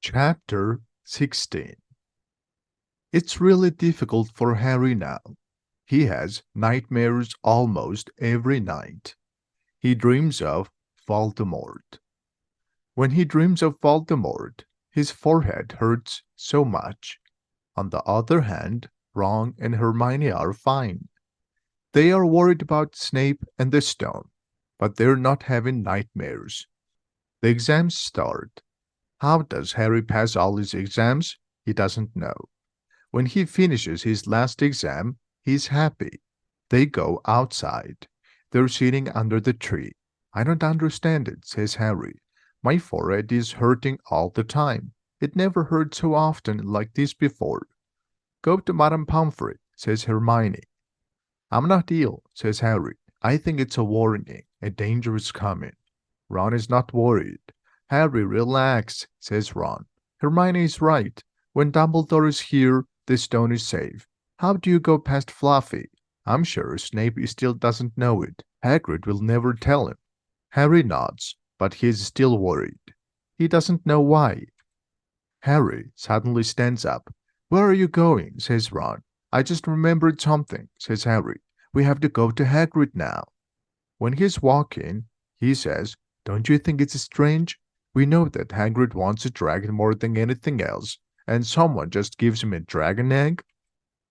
Chapter 16. It's really difficult for Harry now. He has nightmares almost every night. He dreams of Voldemort. When he dreams of Voldemort, his forehead hurts so much. On the other hand, Ron and Hermione are fine. They are worried about Snape and the stone, but they're not having nightmares. The exams start. How does Harry pass all his exams? He doesn't know. When he finishes his last exam, he's happy. They go outside. They're sitting under the tree. I don't understand it, says Harry. My forehead is hurting all the time. It never hurt so often like this before. Go to Madame Pomfrey, says Hermione. I'm not ill, says Harry. I think it's a warning. A danger is coming. Ron is not worried. Harry, relax, says Ron. Hermione is right. When Dumbledore is here, the stone is safe. How do you go past Fluffy? I'm sure Snape still doesn't know it. Hagrid will never tell him. Harry nods, but he is still worried. He doesn't know why. Harry suddenly stands up. Where are you going? Says Ron. I just remembered something, says Harry. We have to go to Hagrid now. When he's walking, he says, Don't you think it's strange? We know that Hagrid wants a dragon more than anything else, and someone just gives him a dragon egg?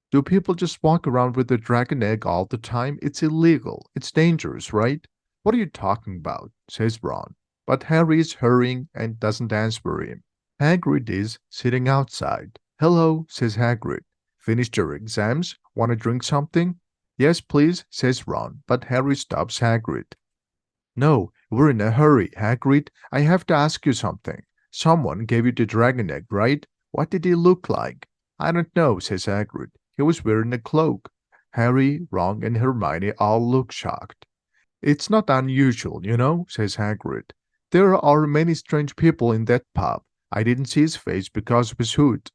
Do people just walk around with a dragon egg all the time? It's illegal. It's dangerous, right? What are you talking about? Says Ron. But Harry is hurrying and doesn't answer him. Hagrid is sitting outside. Hello, says Hagrid. Finished your exams? Want to drink something? Yes, please, says Ron, but Harry stops Hagrid. No, we're in a hurry, Hagrid. I have to ask you something. Someone gave you the dragon egg, right? What did he look like? I don't know, says Hagrid. He was wearing a cloak. Harry, Ron, and Hermione all look shocked. It's not unusual, says Hagrid. There are many strange people in that pub. I didn't see his face because of his hood.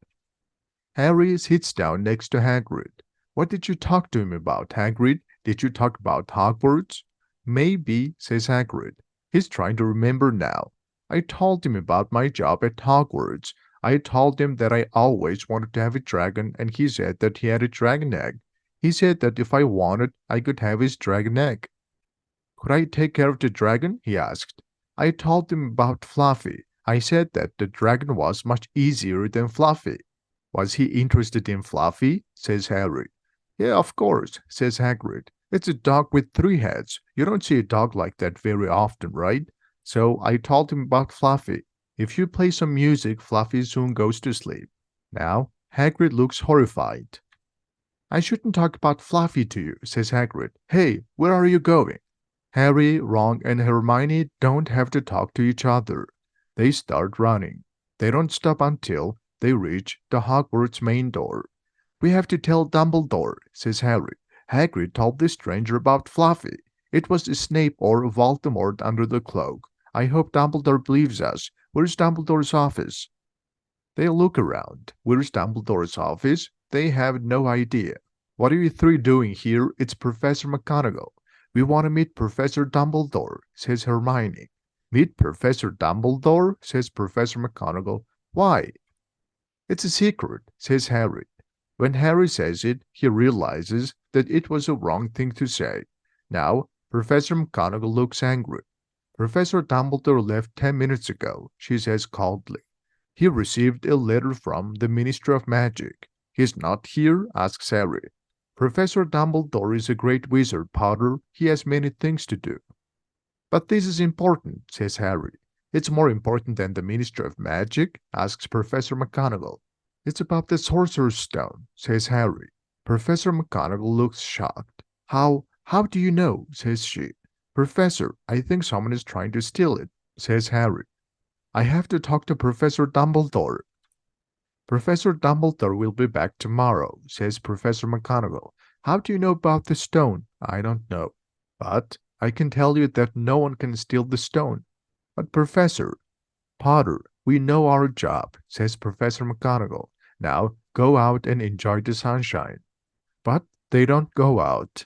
Harry sits down next to Hagrid. What did you talk to him about, Hagrid? Did you talk about Hogwarts? Maybe, says Hagrid. He's trying to remember now. I told him about my job at Hogwarts. I told him that I always wanted to have a dragon, and he said that he had a dragon egg. He said that if I wanted, I could have his dragon egg. Could I take care of the dragon? He asked. I told him about Fluffy. I said that the dragon was much easier than Fluffy. Was he interested in Fluffy? Says Harry. Yeah, of course, says Hagrid. It's a dog with 3 heads. You don't see a dog like that very often, right? So I told him about Fluffy. If you play some music, Fluffy soon goes to sleep. Now, Hagrid looks horrified. I shouldn't talk about Fluffy to you, says Hagrid. Hey, where are you going? Harry, Ron, and Hermione don't have to talk to each other. They start running. They don't stop until they reach the Hogwarts main door. We have to tell Dumbledore, says Harry. Hagrid told the stranger about Fluffy. It was Snape or Voldemort under the cloak. I hope Dumbledore believes us. Where's Dumbledore's office? They look around. Where's Dumbledore's office? They have no idea. What are you 3 doing here? It's Professor McGonagall. We want to meet Professor Dumbledore, says Hermione. Meet Professor Dumbledore, says Professor McGonagall. Why? It's a secret, says Harry. When Harry says it, he realizes that it was a wrong thing to say. Now, Professor McGonagall looks angry. Professor Dumbledore left 10 minutes ago, she says coldly. He received a letter from the Ministry of Magic. He's not here? Asks Harry. Professor Dumbledore is a great wizard, Potter. He has many things to do. But this is important, says Harry. It's more important than the Ministry of Magic? Asks Professor McGonagall. It's about the Sorcerer's Stone, says Harry. Professor McGonagall looks shocked. How do you know? Says she. Professor, I think someone is trying to steal it, says Harry. I have to talk to Professor Dumbledore. Professor Dumbledore will be back tomorrow, says Professor McGonagall. How do you know about the stone? I don't know. But I can tell you that no one can steal the stone. But Professor Potter, we know our job, says Professor McGonagall. Now go out and enjoy the sunshine. But they don't go out.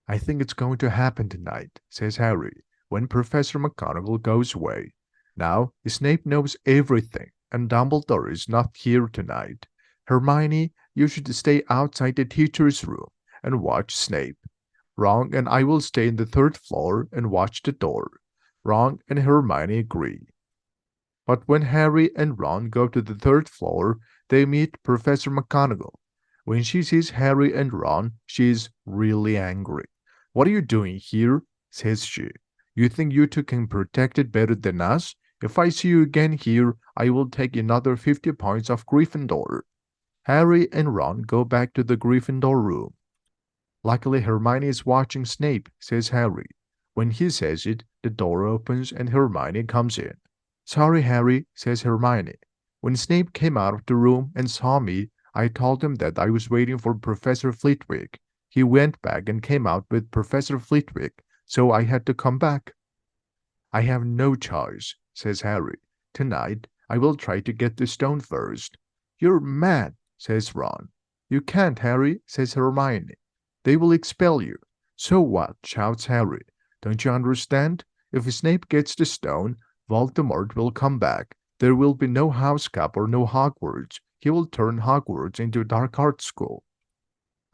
I think it's going to happen tonight, says Harry, when Professor McGonagall goes away. Now Snape knows everything. and Dumbledore is not here tonight. Hermione, you should stay outside the teacher's room and watch Snape. Ron and I will stay in the third floor and watch the door. Ron and Hermione agree. But when Harry and Ron go to the third floor, they meet Professor McGonagall. When she sees Harry and Ron, she is really angry. "What are you doing here?" says she. "You think you two can protect it better than us? If I see you again here, I will take another 50 points off Gryffindor." Harry and Ron go back to the Gryffindor room. "Luckily Hermione is watching Snape," says Harry. When he says it, the door opens and Hermione comes in. "Sorry, Harry," says Hermione. "When Snape came out of the room and saw me, I told him that I was waiting for Professor Flitwick. He went back and came out with Professor Flitwick, so I had to come back." "I have no choice," says Harry. "Tonight, I will try to get the stone first." "You're mad," says Ron. "You can't, Harry," says Hermione. "They will expel you." "So what?" shouts Harry. "Don't you understand? If Snape gets the stone, Voldemort will come back. There will be no House Cup or no Hogwarts. He will turn Hogwarts into a dark arts school.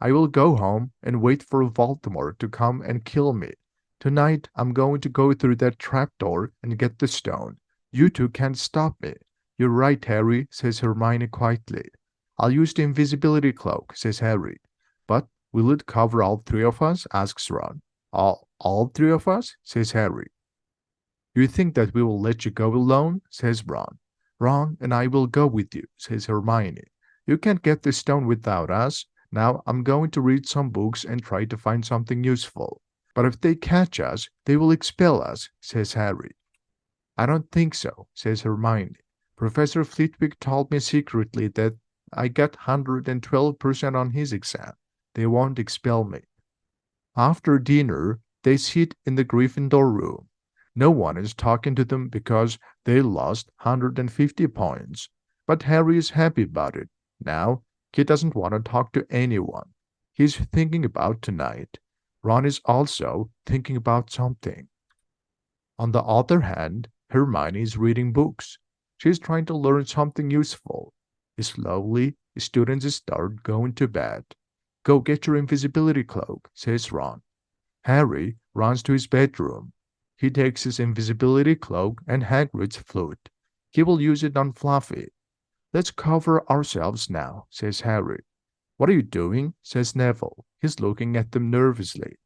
I will go home and wait for Voldemort to come and kill me. Tonight I'm going to go through that trapdoor and get the stone. You two can't stop me." "You're right, Harry," says Hermione quietly. "I'll use the invisibility cloak," says Harry. "But will it cover all three of us?" asks Ron. All three of us?" says Harry. "You think that we will let you go alone?" says Ron. "Ron and I will go with you," says Hermione. "You can't get the stone without us. Now I'm going to read some books and try to find something useful." "But if they catch us, they will expel us," says Harry. "I don't think so," says Hermione. "Professor Flitwick told me secretly that I got 112% on his exam. They won't expel me." After dinner, they sit in the Gryffindor room. No one is talking to them because they lost 150 points. But Harry is happy about it. Now, he doesn't want to talk to anyone. He's thinking about tonight. Ron is also thinking about something. On the other hand, Hermione is reading books. She's trying to learn something useful. Slowly, students start going to bed. "Go get your invisibility cloak," says Ron. Harry runs to his bedroom. He takes his invisibility cloak and Hagrid's flute. He will use it on Fluffy. "Let's cover ourselves now," says Harry. "What are you doing?" says Neville. He's looking at them nervously.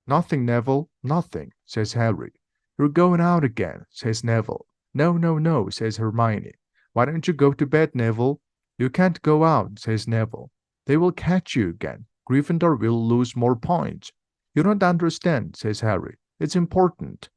"Nothing, Neville, nothing," says Harry. "You're going out again," says Neville. "No, no, no," says Hermione. "Why don't you go to bed, Neville?" "You can't go out," says Neville. "They will catch you again. Gryffindor will lose more points." "You don't understand," says Harry. "It's important."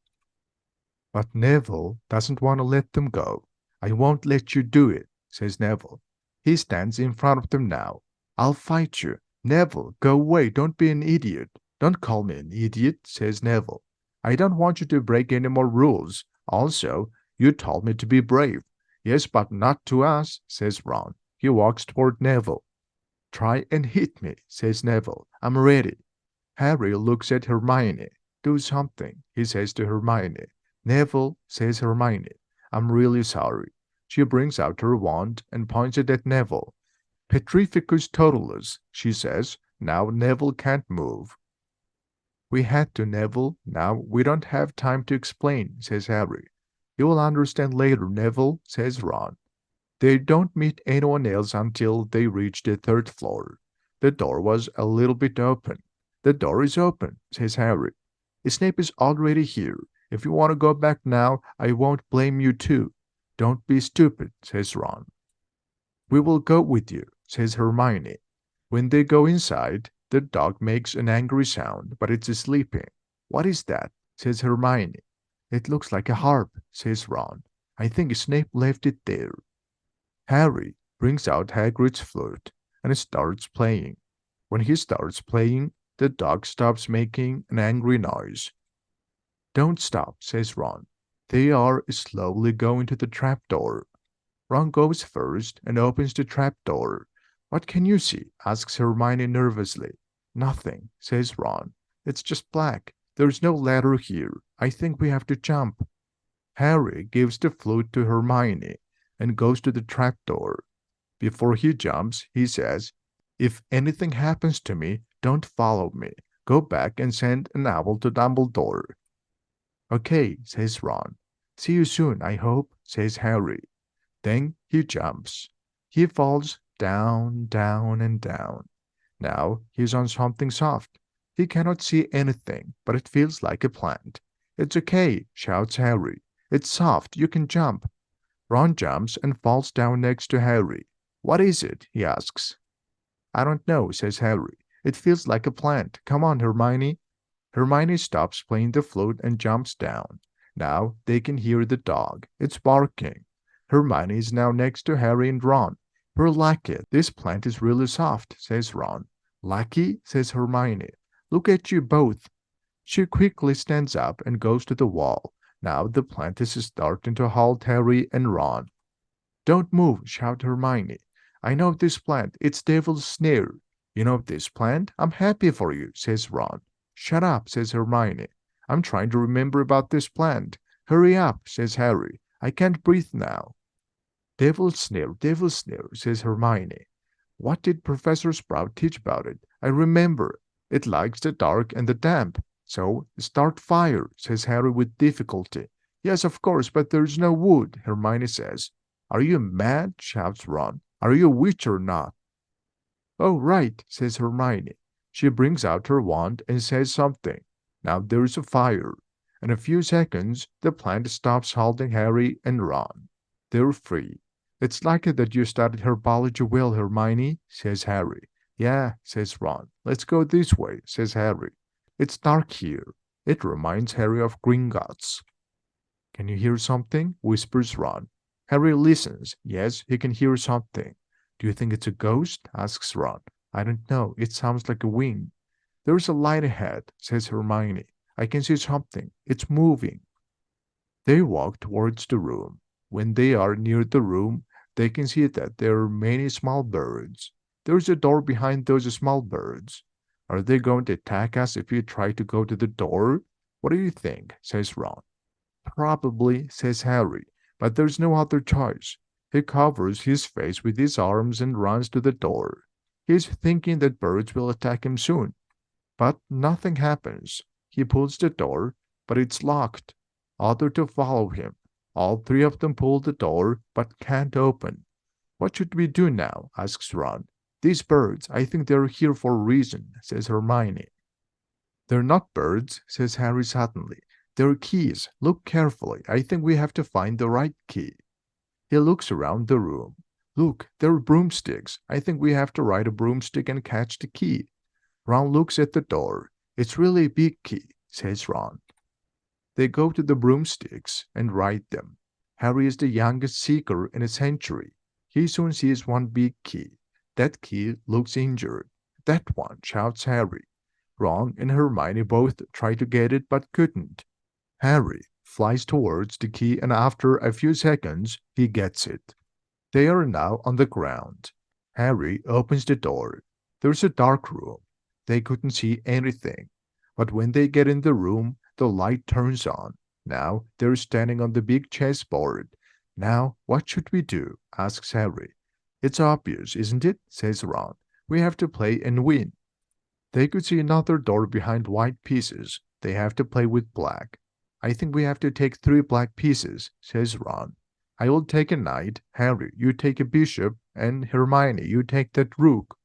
But Neville doesn't want to let them go. "I won't let you do it," says Neville. He stands in front of them now. "I'll fight you." "Neville, go away. Don't be an idiot." "Don't call me an idiot," says Neville. "I don't want you to break any more rules. Also, you told me to be brave." "Yes, but not to us," says Ron. He walks toward Neville. "Try and hit me," says Neville. "I'm ready." Harry looks at Hermione. "Do something," he says to Hermione. "Neville," says Hermione. "I'm really sorry." She brings out her wand and points it at Neville. "Petrificus totalus," she says. "Now Neville can't move." "We had to, Neville. Now we don't have time to explain," says Harry. "You will understand later, Neville," says Ron. They don't meet anyone else until they reach the third floor. The door was a little bit open. "The door is open," says Harry. "Snape is already here. If you want to go back now, I won't blame you too." "Don't be stupid," says Ron. "We will go with you," says Hermione. When they go inside, the dog makes an angry sound, but it's sleeping. "What is that?" says Hermione. "It looks like a harp," says Ron. "I think Snape left it there." Harry brings out Hagrid's flute and starts playing. When he starts playing, the dog stops making an angry noise. "Don't stop," says Ron. They are slowly going to the trapdoor. Ron goes first and opens the trapdoor. "What can you see?" asks Hermione nervously. "Nothing," says Ron. "It's just black. There's no ladder here. I think we have to jump." Harry gives the flute to Hermione, and goes to the trapdoor. Before he jumps, he says, "If anything happens to me, don't follow me. Go back and send an owl to Dumbledore." "Okay," says Ron. "See you soon, I hope," says Harry. Then he jumps. He falls down, down, and down. Now he's on something soft. He cannot see anything, but it feels like a plant. "It's okay," shouts Harry. "It's soft, you can jump." Ron jumps and falls down next to Harry. "What is it?" he asks. "I don't know," says Harry. "It feels like a plant. Come on, Hermione." Hermione stops playing the flute and jumps down. Now they can hear the dog. It's barking. Hermione is now next to Harry and Ron. "We're lucky. This plant is really soft," says Ron. "Lucky?" says Hermione. "Look at you both." She quickly stands up and goes to the wall. Now the plant is starting to halt Harry and Ron. "Don't move," shouts Hermione. "I know this plant. It's Devil's Snare." "You know this plant? I'm happy for you," says Ron. "Shut up," says Hermione. "I'm trying to remember about this plant." "Hurry up," says Harry. "I can't breathe now." Devil's Snare," says Hermione. "What did Professor Sprout teach about it? I remember. It likes the dark and the damp. So, start fire," says Harry with difficulty. "Yes, of course, but there's no wood," Hermione says. "Are you mad?" shouts Ron. "Are you a witch or not?" "Oh, right," says Hermione. She brings out her wand and says something. Now there's a fire. In a few seconds, the plant stops holding Harry and Ron. They're free. "It's lucky that you studied herbology well, Hermione," says Harry. "Yeah," says Ron. "Let's go this way," says Harry. "It's dark here." It reminds Harry of Gringotts. "Can you hear something?" whispers Ron. Harry listens. Yes, he can hear something. "Do you think it's a ghost?" asks Ron. "I don't know. It sounds like a wing." "There's a light ahead," says Hermione. "I can see something. It's moving." They walk towards the room. When they are near the room, they can see that there are many small birds. There's a door behind those small birds. "Are they going to attack us if we try to go to the door?" "What do you think?" says Ron. "Probably," says Harry, but there's no other choice. He covers his face with his arms and runs to the door. He's thinking that birds will attack him soon. But nothing happens. He pulls the door, but it's locked. Other two follow him. All three of them pull the door, but can't open. "What should we do now?" asks Ron. "These birds, I think they're here for a reason," says Hermione. "They're not birds," says Harry suddenly. "They're keys. Look carefully. I think we have to find the right key." He looks around the room. "Look, there are broomsticks. I think we have to ride a broomstick and catch the key." Ron looks at the door. "It's really a big key," says Ron. They go to the broomsticks and ride them. Harry is the youngest seeker in a century. He soon sees one big key. That key looks injured. "That one," shouts Harry. Ron and Hermione both try to get it but couldn't. Harry flies towards the key and after a few seconds he gets it. They are now on the ground. Harry opens the door. There's a dark room. They couldn't see anything. But when they get in the room, the light turns on. Now they're standing on the big chessboard. "Now, what should we do?" asks Harry. "It's obvious, isn't it?" says Ron. "We have to play and win." They could see another door behind white pieces. They have to play with black. "I think we have to take 3 black pieces," says Ron. "I will take a knight, Harry, you take a bishop, and Hermione, you take that rook."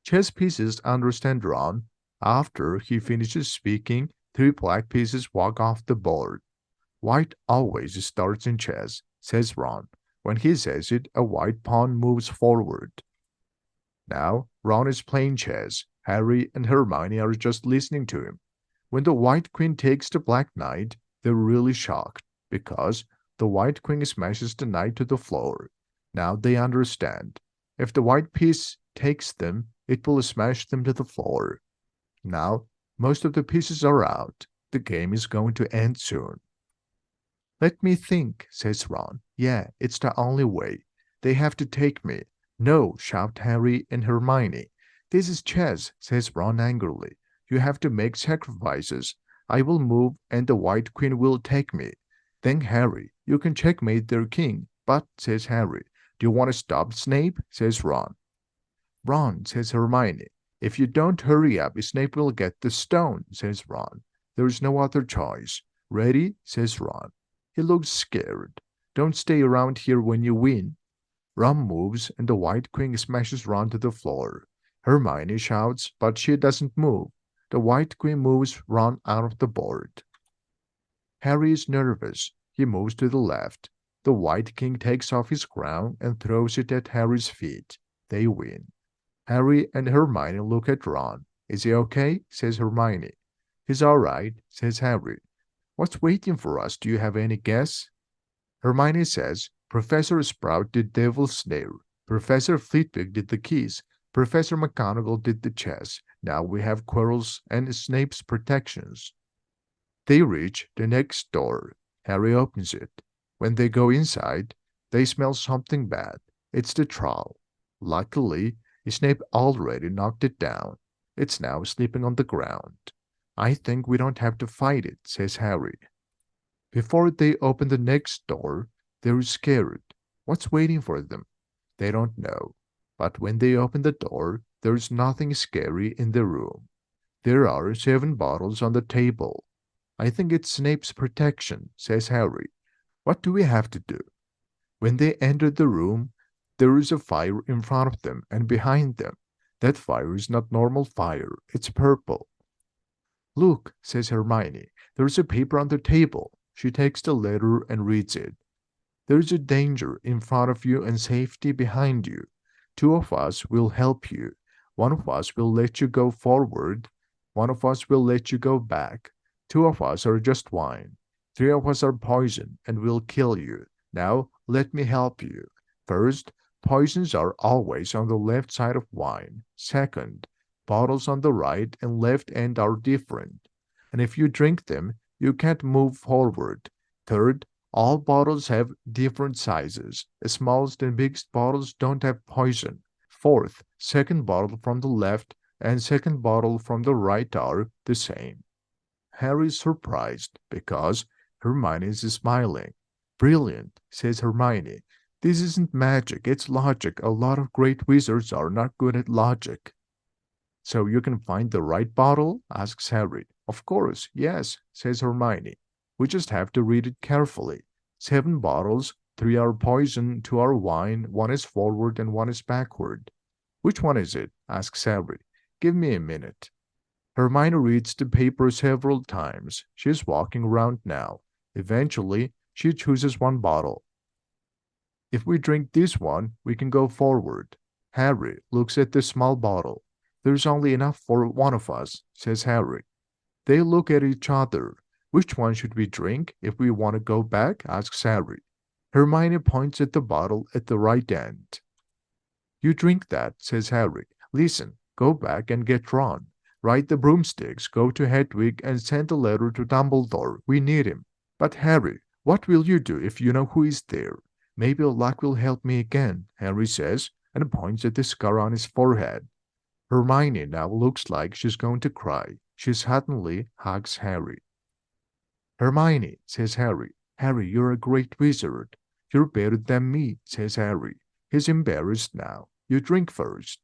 Chess pieces understand Ron. After he finishes speaking, 3 black pieces walk off the board. "White always starts in chess," says Ron. When he says it, a white pawn moves forward. Now, Ron is playing chess. Harry and Hermione are just listening to him. When the white queen takes the black knight, they're really shocked, because the white queen smashes the knight to the floor. Now they understand. If the white piece takes them, it will smash them to the floor. Now, most of the pieces are out. The game is going to end soon. "Let me think," says Ron. "Yeah, it's the only way. They have to take me." "No," shout Harry and Hermione. "This is chess," says Ron angrily. "You have to make sacrifices. I will move and the White Queen will take me. Then, Harry, you can checkmate their king. But, says Harry, do you want to stop Snape? Says Ron. Ron, says Hermione. If you don't hurry up, Snape will get the stone, says Ron. There's no other choice. Ready? Says Ron. He looks scared. Don't stay around here when you win. Ron moves and the White Queen smashes Ron to the floor. Hermione shouts, but she doesn't move. The White Queen moves Ron out of the board. Harry is nervous. He moves to the left. The White King takes off his crown and throws it at Harry's feet. They win. Harry and Hermione look at Ron. Is he okay? Says Hermione. He's all right, says Harry. What's waiting for us? Do you have any guess? Hermione says, Professor Sprout did Devil's Snare. Professor Flitwick did the keys. Professor McGonagall did the chess. Now we have Quirrell's and Snape's protections. They reach the next door. Harry opens it. When they go inside, they smell something bad. It's the trowel. Luckily, Snape already knocked it down. It's now sleeping on the ground. I think we don't have to fight it, says Harry. Before they open the next door, they're scared. What's waiting for them? They don't know. But when they open the door, there's nothing scary in the room. There are 7 bottles on the table. I think it's Snape's protection, says Harry. What do we have to do? When they enter the room, there is a fire in front of them and behind them. That fire is not normal fire, it's purple. Look, says Hermione, there's a paper on the table. She takes the letter and reads it. There's a danger in front of you and safety behind you. 2 of us will help you. 1 of us will let you go forward. 1 of us will let you go back. 2 of us are just wine. 3 of us are poison and will kill you. Now, let me help you. First, poisons are always on the left side of wine. Second, bottles on the right and left end are different. And if you drink them, you can't move forward. Third, all bottles have different sizes. The smallest and biggest bottles don't have poison. Fourth, second bottle from the left and second bottle from the right are the same. Harry is surprised because Hermione is smiling. Brilliant, says Hermione. This isn't magic, it's logic. A lot of great wizards are not good at logic. So you can find the right bottle? Asks Harry. Of course, yes, says Hermione. We just have to read it carefully. 7 bottles, 3 are poison, 2 are wine, 1 is forward and 1 is backward. Which one is it? Asks Harry. Give me a minute. Hermione reads the paper several times. She's walking around now. Eventually, she chooses 1 bottle. If we drink this one, we can go forward. Harry looks at the small bottle. There's only enough for 1 of us, says Harry. They look at each other. Which one should we drink if we want to go back? Asks Harry. Hermione points at the bottle at the right end. You drink that, says Harry. Listen, go back and get Ron. Ride the broomsticks, go to Hedwig and send a letter to Dumbledore. We need him. But Harry, what will you do if you know who is there? Maybe luck will help me again, Harry says, and points at the scar on his forehead. Hermione now looks like she's going to cry. She suddenly hugs Harry. Hermione, says Harry. Harry, you're a great wizard. You're better than me, says Harry. He's embarrassed now. You drink first.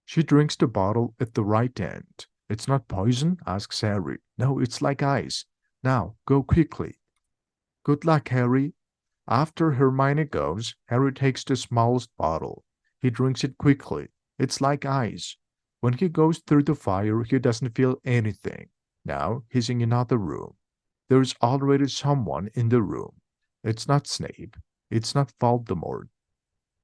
She drinks the bottle at the right end. It's not poison? Asks Harry. No, it's like ice. Now, go quickly. Good luck, Harry. After Hermione goes, Harry takes the smallest bottle. He drinks it quickly. It's like ice. When he goes through the fire, he doesn't feel anything. Now he's in another room. There's already someone in the room. It's not Snape. It's not Voldemort.